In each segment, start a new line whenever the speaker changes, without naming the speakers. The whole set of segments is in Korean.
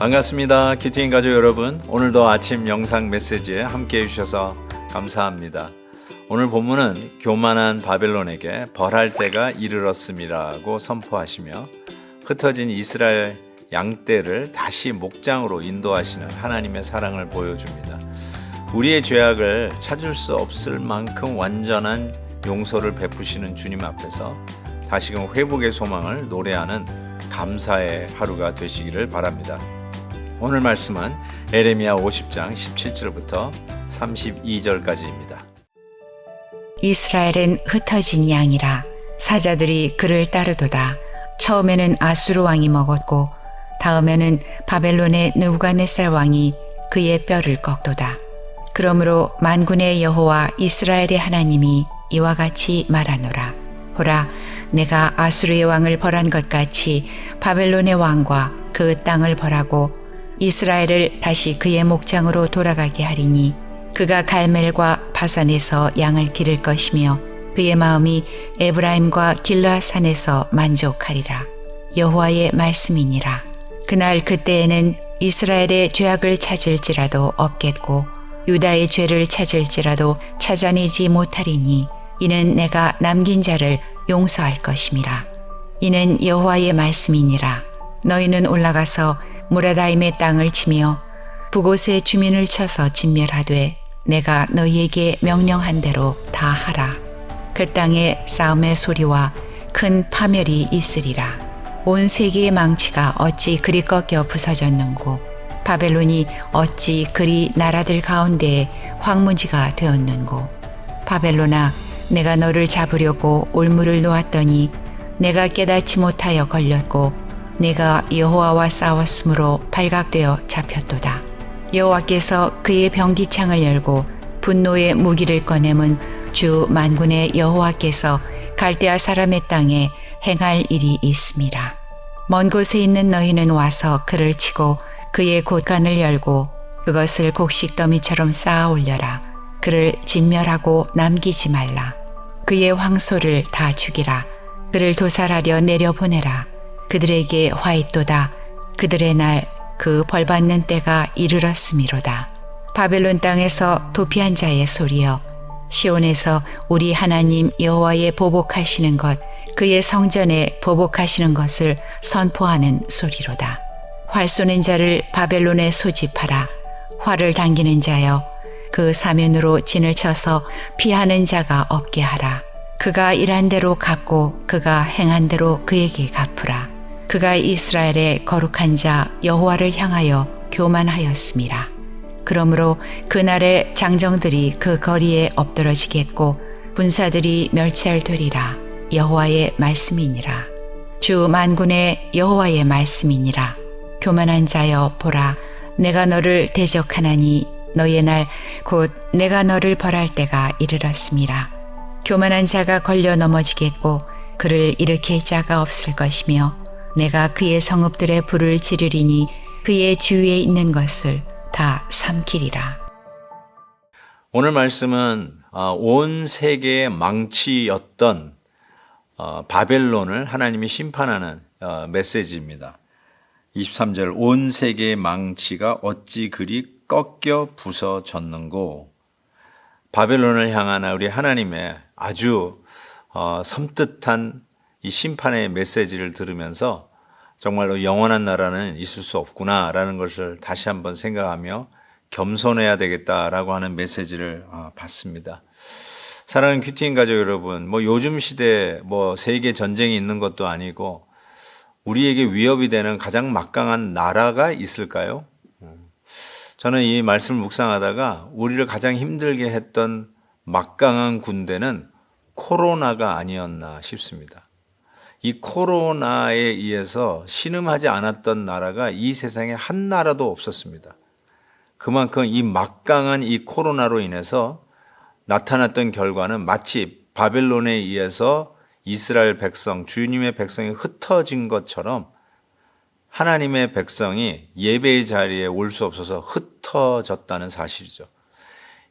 반갑습니다. 큐티인 가족 여러분, 오늘도 아침 영상 메시지에 함께 해주셔서 감사합니다. 오늘 본문은 교만한 바벨론에게 벌할 때가 이르렀음이라고 선포하시며 흩어진 이스라엘 양떼를 다시 목장으로 인도하시는 하나님의 사랑을 보여줍니다. 우리의 죄악을 찾을 수 없을 만큼 완전한 용서를 베푸시는 주님 앞에서 다시금 회복의 소망을 노래하는 감사의 하루가 되시기를 바랍니다. 오늘 말씀은 에레미야 50장 17절부터 32절까지입니다.
이스라엘은 흩어진 양이라 사자들이 그를 따르도다. 처음에는 아수르 왕이 먹었고 다음에는 바벨론의 느부갓네살 왕이 그의 뼈를 꺾도다. 그러므로 만군의 여호와 이스라엘의 하나님이 이와 같이 말하노라. 보라, 내가 아수르의 왕을 벌한 것 같이 바벨론의 왕과 그 땅을 벌하고 이스라엘을 다시 그의 목장으로 돌아가게 하리니 그가 갈멜과 바산에서 양을 기를 것이며 그의 마음이 에브라임과 길르앗산에서 만족하리라. 여호와의 말씀이니라. 그날 그때에는 이스라엘의 죄악을 찾을지라도 없겠고 유다의 죄를 찾을지라도 찾아내지 못하리니 이는 내가 남긴 자를 용서할 것임이라. 이는 여호와의 말씀이니라. 너희는 올라가서 무라다임의 땅을 치며 북곳의 주민을 쳐서 진멸하되 내가 너희에게 명령한 대로 다 하라. 그 땅에 싸움의 소리와 큰 파멸이 있으리라. 온 세계의 망치가 어찌 그리 꺾여 부서졌는고 바벨론이 어찌 그리 나라들 가운데에 황무지가 되었는고. 바벨론아, 내가 너를 잡으려고 올무를 놓았더니 내가 깨닫지 못하여 걸렸고 내가 여호와와 싸웠으므로 발각되어 잡혔도다. 여호와께서 그의 병기창을 열고 분노의 무기를 꺼내문 주 만군의 여호와께서 갈대아 사람의 땅에 행할 일이 있음이라. 먼 곳에 있는 너희는 와서 그를 치고 그의 곳간을 열고 그것을 곡식 더미처럼 쌓아 올려라. 그를 진멸하고 남기지 말라. 그의 황소를 다 죽이라. 그를 도살하려 내려보내라. 그들에게 화 있도다. 그들의 날 그 벌받는 때가 이르렀음이로다. 바벨론 땅에서 도피한 자의 소리여, 시온에서 우리 하나님 여호와의 보복하시는 것, 그의 성전에 보복하시는 것을 선포하는 소리로다. 활 쏘는 자를 바벨론에 소집하라. 활을 당기는 자여, 그 사면으로 진을 쳐서 피하는 자가 없게 하라. 그가 일한 대로 갚고 그가 행한 대로 그에게 갚으라. 그가 이스라엘의 거룩한 자 여호와를 향하여 교만하였음이라. 그러므로 그날의 장정들이 그 거리에 엎드러지겠고 군사들이 멸찰되리라. 여호와의 말씀이니라. 주 만군의 여호와의 말씀이니라. 교만한 자여, 보라, 내가 너를 대적하나니 너의 날 곧 내가 너를 벌할 때가 이르렀음이라. 교만한 자가 걸려 넘어지겠고 그를 일으킬 자가 없을 것이며 내가 그의 성읍들의 불을 지르리니 그의 주위에 있는 것을 다 삼키리라.
오늘 말씀은 온 세계의 망치였던 바벨론을 하나님이 심판하는 메시지입니다. 23절, 온 세계의 망치가 어찌 그리 꺾여 부서졌는고. 바벨론을 향한 우리 하나님의 아주 섬뜩한 이 심판의 메시지를 들으면서 정말로 영원한 나라는 있을 수 없구나라는 것을 다시 한번 생각하며 겸손해야 되겠다라고 하는 메시지를 받습니다. 사랑하는 큐티인 가족 여러분, 요즘 시대에 세계 전쟁이 있는 것도 아니고 우리에게 위협이 되는 가장 막강한 나라가 있을까요? 저는 이 말씀을 묵상하다가 우리를 가장 힘들게 했던 막강한 군대는 코로나가 아니었나 싶습니다. 이 코로나에 의해서 신음하지 않았던 나라가 이 세상에 한 나라도 없었습니다. 그만큼 이 막강한 이 코로나로 인해서 나타났던 결과는 마치 바벨론에 의해서 이스라엘 백성, 주님의 백성이 흩어진 것처럼 하나님의 백성이 예배의 자리에 올 수 없어서 흩어졌다는 사실이죠.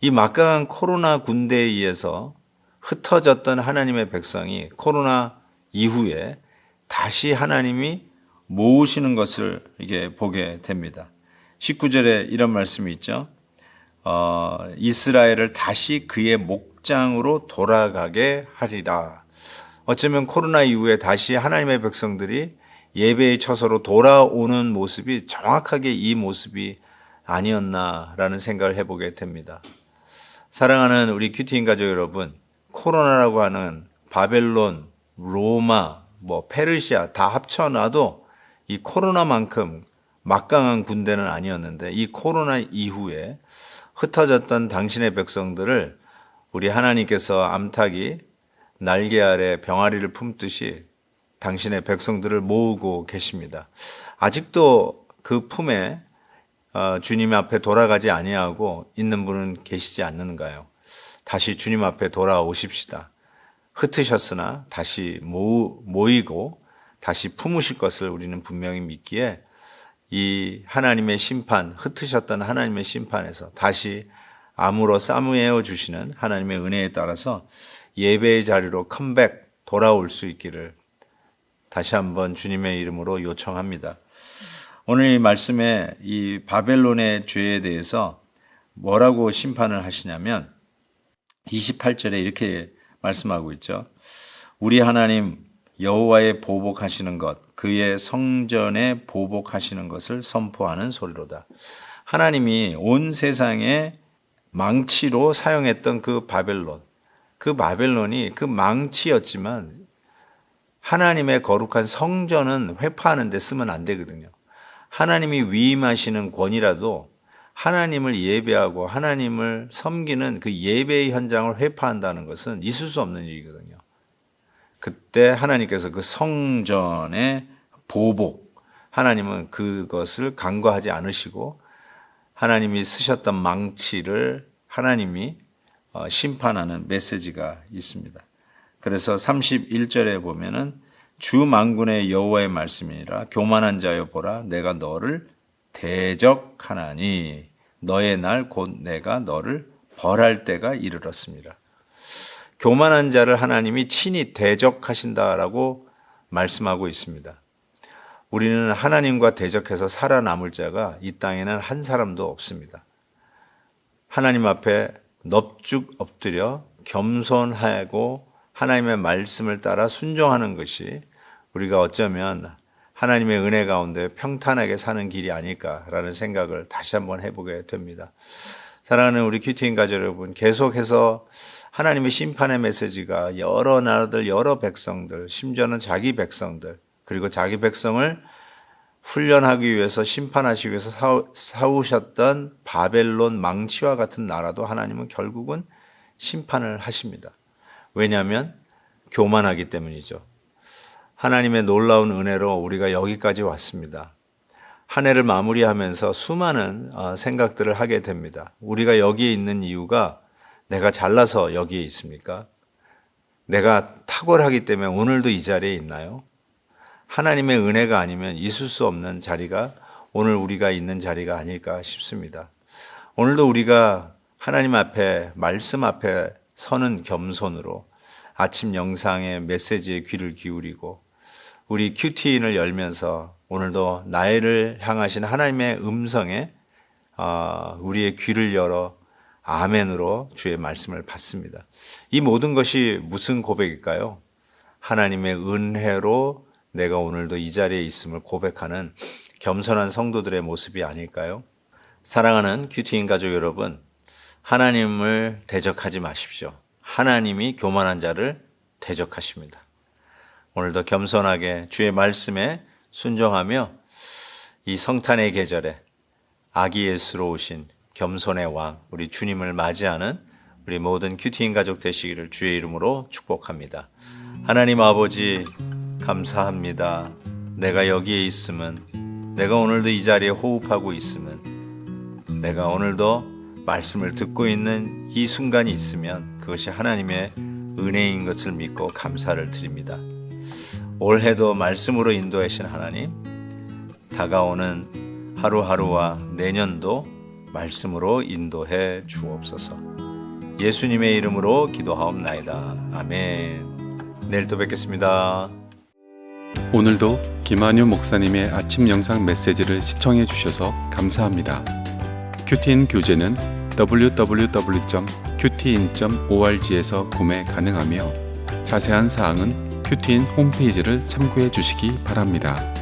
이 막강한 코로나 군대에 의해서 흩어졌던 하나님의 백성이 코로나 이후에 다시 하나님이 모으시는 것을 이게 보게 됩니다. 19절에 이런 말씀이 있죠. 이스라엘을 다시 그의 목장으로 돌아가게 하리라. 어쩌면 코로나 이후에 다시 하나님의 백성들이 예배의 처소로 돌아오는 모습이 정확하게 이 모습이 아니었나라는 생각을 해보게 됩니다. 사랑하는 우리 큐티인 가족 여러분, 코로나라고 하는 바벨론, 로마, 페르시아 다 합쳐놔도 이 코로나만큼 막강한 군대는 아니었는데 이 코로나 이후에 흩어졌던 당신의 백성들을 우리 하나님께서 암탉이 날개 아래 병아리를 품듯이 당신의 백성들을 모으고 계십니다. 아직도 그 품에 주님 앞에 돌아가지 아니하고 있는 분은 계시지 않는가요? 다시 주님 앞에 돌아오십시다. 흩으셨으나 다시 모이고 다시 품으실 것을 우리는 분명히 믿기에 이 하나님의 심판, 흩으셨던 하나님의 심판에서 다시 암으로 싸매어 주시는 하나님의 은혜에 따라서 예배의 자리로 컴백, 돌아올 수 있기를 다시 한번 주님의 이름으로 요청합니다. 오늘 이 말씀에 이 바벨론의 죄에 대해서 뭐라고 심판을 하시냐면 28절에 이렇게 말씀하고 있죠. 우리 하나님 여호와의 보복하시는 것, 그의 성전에 보복하시는 것을 선포하는 소리로다. 하나님이 온 세상에 망치로 사용했던 그 바벨론이 그 망치였지만 하나님의 거룩한 성전은 회파하는 데 쓰면 안 되거든요. 하나님이 위임하시는 권이라도 하나님을 예배하고 하나님을 섬기는 그 예배의 현장을 회파한다는 것은 있을 수 없는 일이거든요. 그때 하나님께서 그 성전의 보복, 하나님은 그것을 간과하지 않으시고 하나님이 쓰셨던 망치를 하나님이 심판하는 메시지가 있습니다. 그래서 31절에 보면은 주 만군의 여호와의 말씀이니라. 교만한 자여 보라, 내가 너를 대적하나니 너의 날 곧 내가 너를 벌할 때가 이르렀습니다. 교만한 자를 하나님이 친히 대적하신다라고 말씀하고 있습니다. 우리는 하나님과 대적해서 살아남을 자가 이 땅에는 한 사람도 없습니다. 하나님 앞에 넙죽 엎드려 겸손하고 하나님의 말씀을 따라 순종하는 것이 우리가 어쩌면 하나님의 은혜 가운데 평탄하게 사는 길이 아닐까라는 생각을 다시 한번 해보게 됩니다. 사랑하는 우리 큐티인 가족 여러분, 계속해서 하나님의 심판의 메시지가 여러 나라들, 여러 백성들, 심지어는 자기 백성들, 그리고 자기 백성을 훈련하기 위해서 심판하시기 위해서 사우셨던 바벨론 망치와 같은 나라도 하나님은 결국은 심판을 하십니다. 왜냐하면 교만하기 때문이죠. 하나님의 놀라운 은혜로 우리가 여기까지 왔습니다. 한 해를 마무리하면서 수많은 생각들을 하게 됩니다. 우리가 여기에 있는 이유가 내가 잘나서 여기에 있습니까? 내가 탁월하기 때문에 오늘도 이 자리에 있나요? 하나님의 은혜가 아니면 있을 수 없는 자리가 오늘 우리가 있는 자리가 아닐까 싶습니다. 오늘도 우리가 하나님 앞에, 말씀 앞에 서는 겸손으로 아침 영상의 메시지에 귀를 기울이고 우리 큐티인을 열면서 오늘도 나를 향하신 하나님의 음성에 우리의 귀를 열어 아멘으로 주의 말씀을 받습니다. 이 모든 것이 무슨 고백일까요? 하나님의 은혜로 내가 오늘도 이 자리에 있음을 고백하는 겸손한 성도들의 모습이 아닐까요? 사랑하는 큐티인 가족 여러분, 하나님을 대적하지 마십시오. 하나님이 교만한 자를 대적하십니다. 오늘도 겸손하게 주의 말씀에 순종하며 이 성탄의 계절에 아기 예수로 오신 겸손의 왕, 우리 주님을 맞이하는 우리 모든 큐티인 가족 되시기를 주의 이름으로 축복합니다. 하나님 아버지 감사합니다. 내가 여기에 있음은, 내가 오늘도 이 자리에 호흡하고 있음은, 내가 오늘도 말씀을 듣고 있는 이 순간이 있으면 그것이 하나님의 은혜인 것을 믿고 감사를 드립니다. 올해도 말씀으로 인도하신 하나님, 다가오는 하루하루와 내년도 말씀으로 인도해 주옵소서. 예수님의 이름으로 기도하옵나이다. 아멘. 내일 또 뵙겠습니다.
오늘도 김한유 목사님의 아침 영상 메시지를 시청해 주셔서 감사합니다. 큐티인 교재는 www.qtin.org에서 구매 가능하며 자세한 사항은 큐티인 홈페이지를 참고해 주시기 바랍니다.